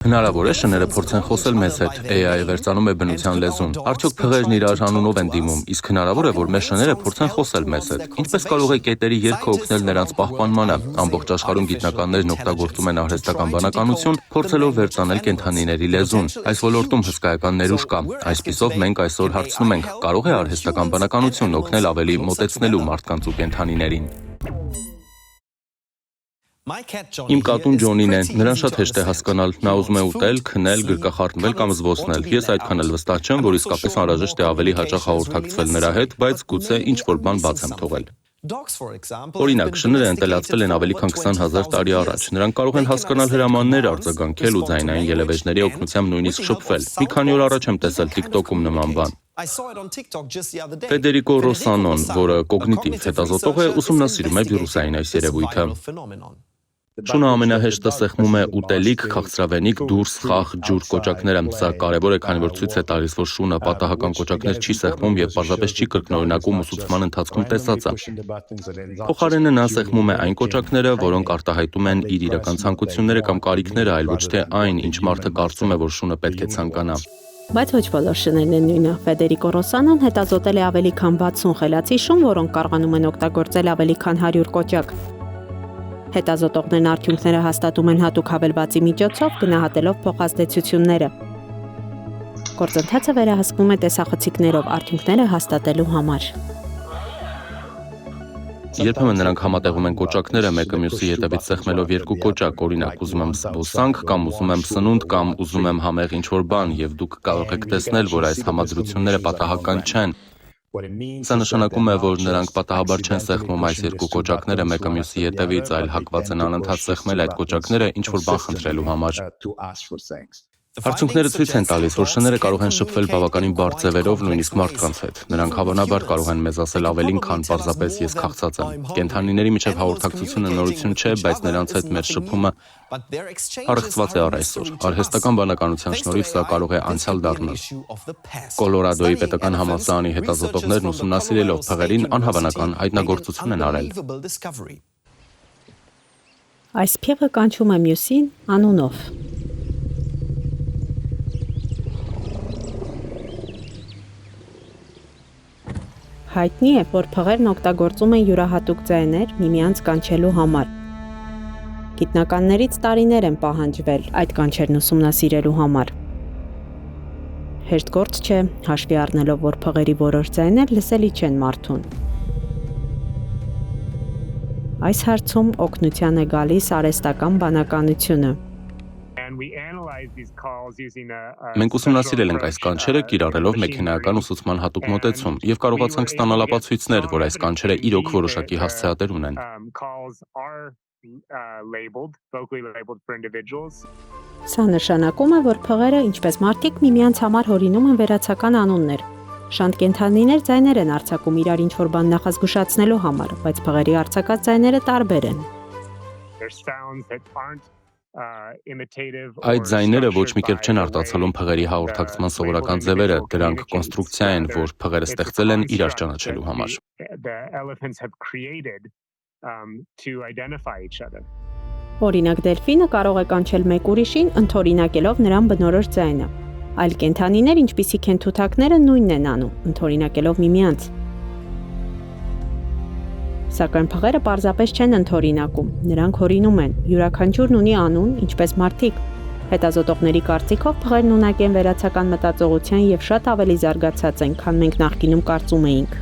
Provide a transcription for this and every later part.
Հնարավոր է շները փորձեն խոսել մեզ հետ, AI-ը վերծանում է բնության լեզուն։ Արդյոք փղերն իրար անունով են դիմում, իսկ հնարավոր է, որ մեր շները փորձեն խոսել մեզ հետ։ Ինչպես կարող է կետերի երգը օգնել նրանց պահպանմանը։ Ամբողջ աշխարհում գիտնականներն օգտագործում են արհեստական բանականություն, փորձելով վերծանել կենդանիների լեզուն։ Այս ոլորտում հսկայական ներուժ կա։ Այսպիսով մենք այսօր հարցնում ենք, կարող է արհեստական բանականությունն օգնել ավելի մոտեցնելու մարդկանց ու կենդանիներին։ Իմ կատուն Ջոնին է, նրան շատ հեշտ է հասկանալ, նա ուզում է ուտել, քնել, գրկախառնվել կամ զբոսնել։ Ես այդքան էլ վստահ չեմ, որ իսկապես անհրաժեշտ է ավելի հաճախ հաղորդակցվել նրա հետ, բայց գուցե ինչ-որ բան բաց եմ թողել։ Օրինակ, շները ընտելացվել են ավելի քան 20,000 տարի առաջ։ Նրանք կարող են հասկանալ հրամաններ, արձագանքել ու ձայնային ելևէջների օգնությամբ նույնիսկ շփվել։ Մի քանի օր առաջ եմ տեսել TikTok-ում նման բան։ Ֆեդերիկո Ռոսանոն, որը կոգնիտիվ հետազոտող է, ուսումնասիրում է վիրուսային այս երևույթը։ Շունը ամենահեշտը սեղմում է ուտելիք, քաղցրավենիք, դուրս, խաղ, ջուր կոճակները։ Սա կարևոր է, քանի որ ցույց է տալիս, որ շունը պատահական կոճակներ չի սեղմում եւ պարզապես չի կրկնօրինակում ուսուցման ընթացքում տեսածը։ Փոխարենը նա սեղմում է այն կոճակները, որոնք արտահայտում են իր իրական ցանկությունները կամ կարիքները, այլ ոչ թե այն, ինչ մարդը կարծում է, որ շունը պետք է ցանկանա։ Բայց ոչ բոլոր շներն են նույնը։ Ֆեդերիկո Ռոսանոն հետազոտել է ավելի քան 60 խելացի շուն, որոնք կարողանում են օգտագործել ավելի քան 100 կոճակ։ Հետազոտողներն արդյունքները հաստատում են հատուկ հավելվածի միջոցով, գնահատելով փոխազդեցությունները։ Գործընթացը վերահսկվում է տեսախցիկներով արդյունքները հաստատելու համար։ Երբեմն նրանք համատեղում են կոճակները մեկը մյուսի հետևից սեղմելով երկու կոճակ, օրինակ ուզում եմ զբոսանք կամ ուզում եմ սնունդ կամ ուզում եմ համեղ ինչ-որ բան, եւ դուք կարող եք տեսնել, որ այս համաձրությունները պատահական չեն։ Սա նշանակում է, որ նրանք պատահաբար չեն սեղմում այս երկու կոճակները մեկը մյուսի հետևից, այլ հակված են անընդհատ սեղմել այդ կոճակները ինչ-որ բան խնդրելու համար։ Արդյունքները ցույց են տալիս, որ շները կարող են շփվել բավականին բարդ ձևերով նույնիսկ մարդկանց հետ։ Նրանք հավանաբար կարող են մեզ ասել ավելին, քան պարզապես ես քաղցած եմ։ Կենդանիների միջև հաղորդակցությունը նորություն չէ, բայց նրանց հետ մեր շփումը առեղծված է առ այսօր։ Արհեստական բանականության շնորհիվ սա կարող է անցյալ դառնալ։ Կոլորադոյի պետական համալսարանի հետազոտողներն ուսումնասիրելով փղերին անհավանական հայտնագործություն են արել։ Այս փիղը կանչում է մյուսին անունով։ Հայտնի է, որ փղերն օգտագործում են յուրահատուկ ձայներ միմյանց կանչելու համար։ Գիտնականներից տարիներ են պահանջվել այդ կանչերն ուսումնասիրելու համար։ Հեշտ գործ չէ, հաշվի առնելով, որ փղերի որոշ ձայներ լսելի չեն մարդուն։ Այս հարցում օգնության է գալիս արհեստական բանականությունը։ Մենք ուսումնասիրել ենք այս կանչերը կիրառելով մեքենայական ուսուցման հատուկ մոտեցում եւ կարողացանք ստանալ ապացույցներ, որ այս կանչերը իրոք որոշակի հասցեատեր ունեն։ Սա նշանակում է, որ փղերը, ինչպես մարդիկ, միմյանց համար հորինում են վերացական անուններ։ Շանտ կենդանիներ ձայներ են արձակում իրար ինչ-որ բան նախազգուշացնելու համար, բայց փղերի արձակած ձայները տարբեր են։ Այդ ձայները ոչ մի կերպ չեն արտացոլում փղերի հաղորդակցման սովորական ձևերը, դրանք կոնստրուկցիա են, որ փղերը ստեղծել են իրար ճանաչելու համար։ Օրինակ դելֆինը կարող է կանչել մեկ ուրիշին, ընդօրինակելով նրան բնորոշ ձայնը։ Այլ կենդանիներ, ինչպիսիք են թութակները, նույնն են անում, ընդօրինակելով միմյանց։ Սակայն փղերը պարզապես չեն ընդօրինակում, նրանք հորինում են, յուրաքանչյուրն ունի անուն, ինչպես մարդիկ։ Հետազոտողների կարծիքով փղերն ունակ են վերացական մտածողության եւ շատ ավելի զարգացած են, քան մենք նախկինում կարծում էինք։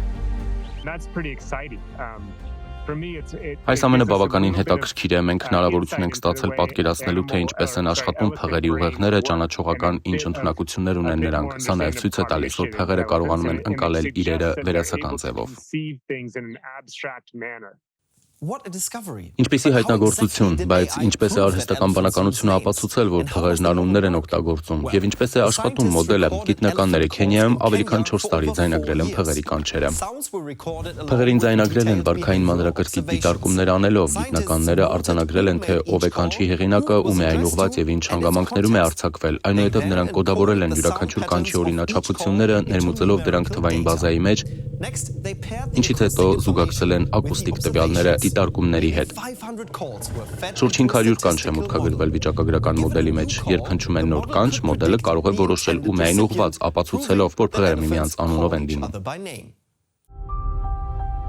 Այս ամենը բավականին հետաքրքիր է, մենք հնարավորություն ենք ստացել պատկերացնելու, թե ինչպես են աշխատում փղերի ուղեղները, ճանաչողական ինչ ընդունակություններ ունեն նրանք։ Սա նաև ցույց է տալիս, որ փղերը կարողանում են ընկալել իրերը վերացական ձևով։ Ինչպիսի հայտնագործություն, բայց ինչպես է արհեստական բանականությունը ապացուցել, որ փղերն անուններ են օգտագործում, եւ ինչպես է աշխատում մոդելը, գիտնականները Քենիայում ավելի քան 4 տարի ձայնագրել են փղերի կանչերը։ Փղերին ձայնագրել են վարքային մանրակրկիտ դիտարկումներ անելով, գիտնականները արձանագրել են, թե ով է կանչի հեղինակը, ում է այն ուղղված եւ ինչ հանգամանքներում է արձակվել, այնուհետեւ նրանք կոդավորել են յուրաքանչյուր կանչի օրինաչափությունները, ներմուծելով դրանք թվային բազայի մեջ Ինչից հետո զուգակցել են ակուստիկ տվյալները դիտարկումների հետ։ Շուրջ 500 կանչ է մուտքագրվել վիճակագրական մոդելի մեջ։ Երբ հնչում է նոր կանչ, մոդելը կարող է որոշել ում է այն ուղղված, ապացուցելով, որ փղերը միմյանց անունով են դիմում։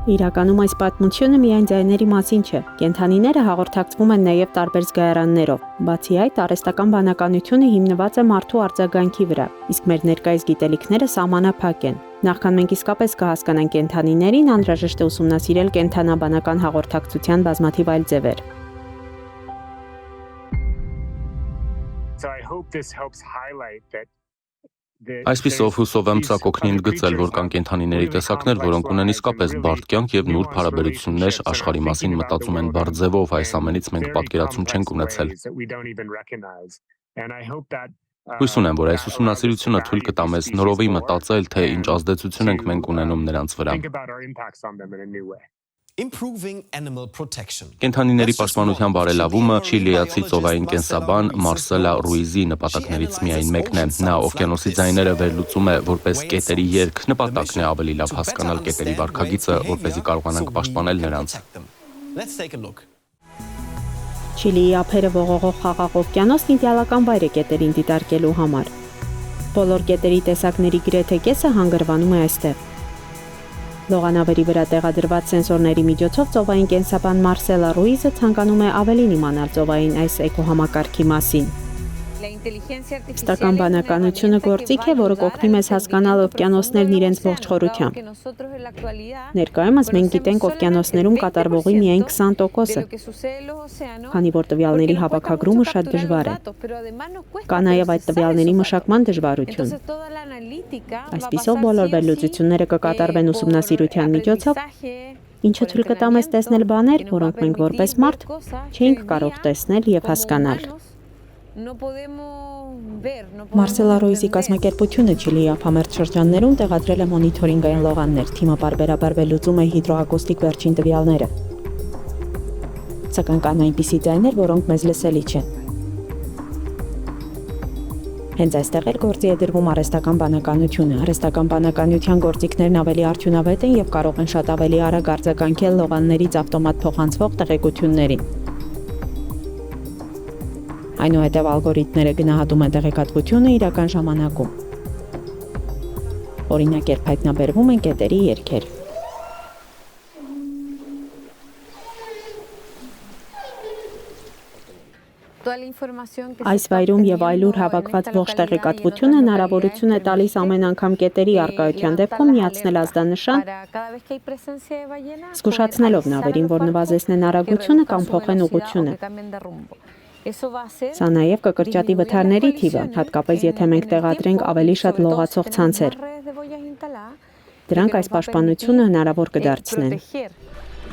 Իրականում այս պատմությունը միայն ձայների մասին չէ։ Կենդանիները հաղորդակցվում են նաև տարբեր զգայարաններով։ Բացի այդ, արհեստական բանականությունը հիմնված է մարդու արձագանքի վրա, իսկ մեր ներկայիս գիտելիքները սահմանափակ են։ Նախքան մենք իսկապես կհասկանանք կենդանիներին, անհրաժեշտ է ուսումնասիրել կենդանաբանական հաղորդակցության բազմաթիվ այլ ձևեր։ Այսպիսով հուսով եմ սա կօգնի ընդգծել, որ կան կենդանիների տեսակներ, որոնք ունեն իսկապես բարդ կյանք եւ նուրբ հարաբերություններ, աշխարհի մասին մտածում են բարդ ձևով, այս ամենից մենք պատկերացում չենք ունեցել։ Հույս ունեմ, որ այս ուսումնասիրությունը թույլ կտա մեզ նորովի մտածել, թե ինչ ազդեցություն ենք մենք ունենում նրանց վրա։ Կենդանիների պաշտպանության բարելավումը չիլիացի ծովային կենսաբան Մարսելա Ռուիզի նպատակներից միայն մեկն է։ Նա օվկիանոսի ձայները վերլուծում է որպես կետերի երգ, նպատակն է ավելի լավ հասկանալ կետերի վարքագիծը, որպեսզի կարողանանք պաշտպանել նրանց։ Չիլիի ափերը ողողող խաղաղ օվկիանոսն իդեալական վայր է կետերին դիտարկելու համար։ Բոլոր կետերի տեսակների գրեթե կեսը հանգրվանում է այստեղ։ Լողանավերի վրա տեղադրված սենսորների միջոցով ծովային կենսաբան Մարսելա Ռուիզը ցանկանում է ավելին իմանալ ծովային այս էկոհամակարգի մասին։ Ստական բանականությունը գործիք է, որը կօգնի մեզ հասկանալ օվկիանոսներն իրենց ողջ խորությամբ։ Ներկայումս մենք գիտենք օվկիանոսներում կատարվողի միայն 20%-ը, քանի որ տվյալների հավաքագրումը շատ դժվար է։ Կա նաև այդ տվյալների մշակման դժվարություն։ Այսպիսով բոլոր վերլուծությունները կկատարվեն ուսումնասիրության միջոցով, ինչը թույլ կտա մեզ տեսնել բաներ, որոնք մենք որպես մարդ չէինք կարող տեսնել եւ հասկանալ։ Մարսելա Ռուիզի կազմակերպությունը Չիլիի ափամերձ շրջաններում տեղադրել է մոնիթորինգային լողաններ, թիմը պարբերաբար վերլուծում է հիդրոակուստիկ վերջին տվյալները։ Սակայն կան այնպիսի ձայներ, որոնք մեզ լսելի չեն։ Հենց այստեղ էլ գործի է դրվում արհեստական բանականությունը։ Արհեստական բանականության գործիքներն ավելի արդյունավետ են եւ կարող են շատ ավելի արագ արձագանքել լողաններից ավտոմատ փոխանցվող տեղեկություններին։ Այնուհետև ալգորիթմները գնահատում են տեղեկատվությունը իրական ժամանակում։ Օրինակ, երբ հայտնաբերվում են կետերի երգեր։ Այս վայրում եւ այլուր հավաքված ողջ տեղեկատվությունը հնարավորություն է տալիս ամեն անգամ կետերի առկայության դեպքում միացնել ազդանշան, զգուշացնելով նավերին, որ նվազեցնեն արագությունը կամ փոխեն ուղղությունը։ Սա նաև կկրճատի վթարների թիվը, հատկապես եթե մենք տեղադրենք ավելի շատ լողացող ցանցեր։ Դրանք այս պաշտպանությունը հնարավոր կդարձնեն։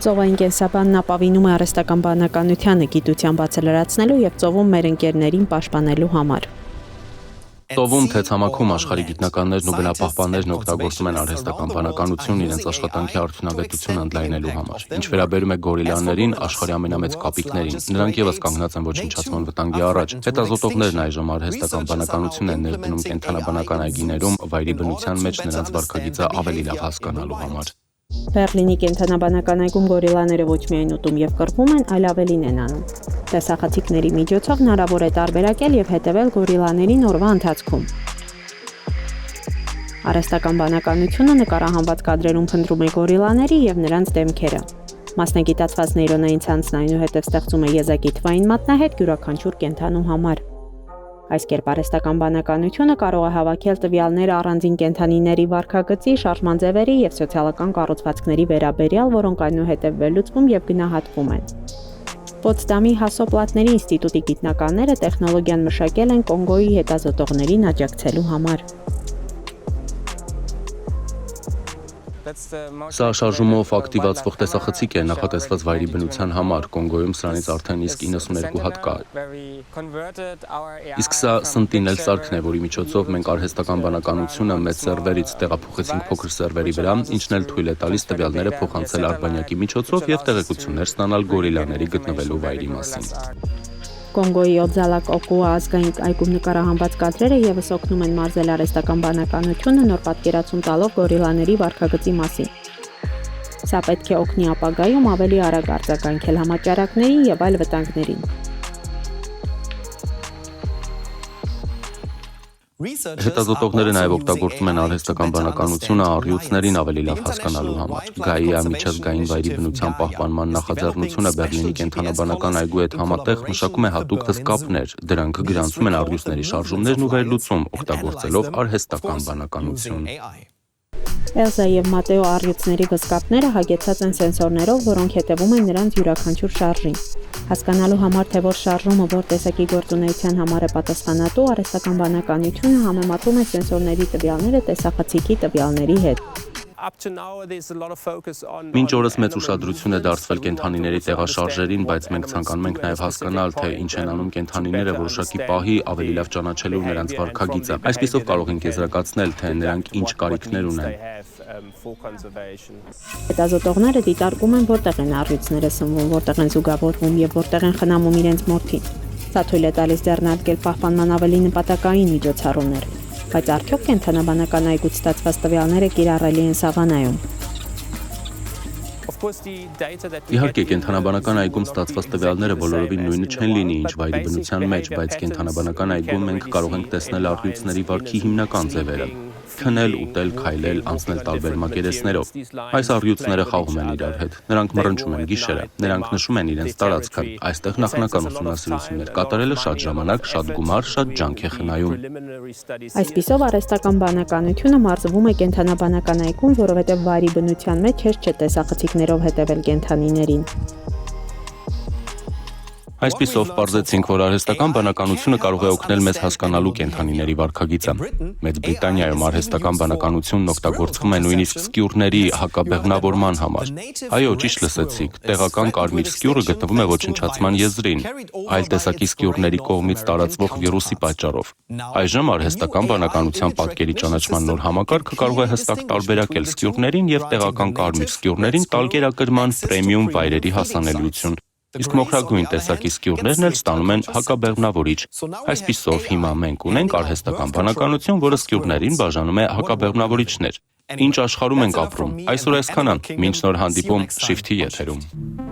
Ծովային կենսաբանն ապավինում է արհեստական բանականությանը գիտության բացը լրացնելու եւ ծովում մեր ընկերներին պաշտպանելու համար։ Ծովում թե ցամաքում աշխարհի գիտնականներն ու բնապահպաններն օգտագործում են արհեստական բանականություն իրենց աշխատանքի արդյունավետությունը ընդլայնելու համար։ Ինչ վերաբերում է գորիլաներին, աշխարհի ամենամեծ կապիկներին, նրանք եւս կանգնած են ոչնչացման վտանգի առաջ։ Հետազոտողներն այժմ արհեստական բանականություն են ներդնում կենդանաբանական այգիներում վայրի բնության մեջ նրանց վարքագիծը ավելի լավ հասկանալու համար։ Բեռլինի կենդանաբանական այգում գորիլաները ոչ միայն ուտում եւ կռվում են, այլ ավելին են անում։ Տեսախցիկների միջոցով հնարավոր է տարբերակել եւ հետեւել գորիլաներին օրվա ընթացքում։ Արհեստական բանականությունը նկարահանված կադրերում փնտրում է գորիլաների եւ նրանց դեմքերը։ Մասնագիտացված նեյրոնային ցանցն այնուհետև ստեղծում է եզակի թվային մատնահետ յուրաքանչյուր կենդանու համար։ Այս կերպ արհեստական բանականությունը կարող է հավաքել տվյալներ առանձին կենդանիների վարքագծի, շարժման ձևերի եւ սոցիալական կառուցվածքների վերաբերյալ, որոնք այնուհետև վերլուծվում եւ գնահատվում են։ Պոտսդամի Հասոպլատների ինստիտուտի գիտնականները տեխնոլոգիան մշակել են Կոնգոյի հետազոտողներին աջակցելու համար։ Սա շարժումով ակտիվացվող տեսախցիկ է նախատեսված վայրի բնության համար, Կոնգոյում սրանից արդեն իսկ 92 հատ կա։ Իսկ սա Sentinel սարքն է, որի միջոցով մենք արհեստական բանականությունը մեծ սերվերից տեղափոխեցինք փոքր սերվերի վրա, ինչն էլ թույլ է տալիս տվյալները փոխանցել արբանյակի միջոցով եւ տեղեկություններ ստանալ գորիլաների գտնվելու վայրի մասին։ Կոնգոյի Օձալակոկու ազգային այգում նկարահանված կադրերը եւս օգնում են մարզել արհեստական բանականությունը նոր պատկերացում տալով գորիլաների վարքագծի մասին։ Սա պետք է օգնի ապագայում ավելի արագ արձագանքել համաճարակներին եւ այլ վտանգներին։ Հետազոտողները նաև օգտագործում են արհեստական բանականությունը առյուծներին ավելի լավ հասկանալու համար։ Գաիա միջազգային վայրի բնության պահպանման նախաձեռնությունը Բեռլինի կենդանաբանական այգու հետ համատեղ մշակում է հատուկ հսկապներ, դրանք գրանցում են առյուծների շարժումներն ու վերլուծում, օգտագործելով արհեստական բանականություն։ Էլզա եւ Մատեո առյուծների վսկապները հագեցած են սենսորներով, որոնք հետևում են նրանց յուրաքանչյուր շարժին։ Հասկանալու համար, թե որ շարժումը որ տեսակի գործունեության համար է պատասխանատու, արհեստական բանականությունը համեմատում է սենսորների տվյալները տեսախցիկի տվյալների հետ։ Մինչ օրս մեծ ուշադրություն է դարձվել կենդանիների տեղաշարժերին, բայց մենք ցանկանում ենք նաև հասկանալ, թե ինչ են անում կենդանիները որոշակի պահի ավելի լավ ճանաչելու նրանց վարքագիծը։ Այսպիսով կարող ենք եզրակացնել, թե նրանք ինչ կարիքներ ունեն։ Հետազոտողները դիտարկում են, որտեղ են առյուծները սնվում, որտեղ են զուգավորվում եւ որտեղ են խնամում իրենց մորթին։ Սա թույլ է տալիս ձեռնարկել պահպանման ավելի նպատակային միջոցառումներ։ Բայց արդյոք կենդանաբանական այգուց ստացված տվյալները կիրառելի են սավանայում։ Իհարկե, կենդանաբանական այգում ստացված տվյալները բոլորովին նույնը չեն լինի, ինչ վայրի բնության մեջ, բայց կենդանաբանական այգում մենք կարող ենք տեսնել առյուծների վարքի հիմնական ձևերը։ Քնել, ուտել, քայլել, անցնել տարբեր մակերեսներով։ Այս առյուծները խաղում են իրար հետ։ Նրանք մռնչում են գիշերը, նրանք նշում են իրենց տարածքը։ Այստեղ նախնական ուսումնասիրություններ կատարելը շատ ժամանակ, շատ գումար, շատ ջանք է խնայում։ Այսպիսով արհեստական բանականությունը մարզվում է կենդանաբանական այգում, որովհետև վայրի բնության մեջ հեշտ չէ տեսախցիկներով հետևել կենդանիներին։ Այսպիսով պարզեցինք, որ արհեստական բանականությունը կարող է օգնել մեզ հասկանալու կենդանիների վարքագիծը։ Մեծ Բրիտանիայում արհեստական բանականությունն օգտագործվում է նույնիսկ սկյուրների հակաբեղմնավորման համար։ Այո, ճիշտ լսեցիք, տեղական կարմիր սկյուրը գտնվում է ոչնչացման եզրին, այլ տեսակի սկյուրների կողմից տարածվող վիրուսի պատճառով։ Այժմ արհեստական բանականության պատկերի ճանաչման նոր համակարգը կարող է հստակ տարբերակել սկյուրներին եւ տեղական կարմիր սկյուրներին տալ գերակրման պրեմիում վայրերի հասանելիություն։ Իսկ մոխրագույն տեսակի սկյուրներն էլ ստանում են հակաբեղմնավորիչ։ Այսպիսով հիմա մենք ունենք արհեստական բանականություն, որը սկյուրներին բաժանում է հակաբեղմնավորիչներ։ Ինչ աշխարհում ենք ապրում, այսօր այսքանը, մինչ նոր հանդիպում Shift-ի եթերում։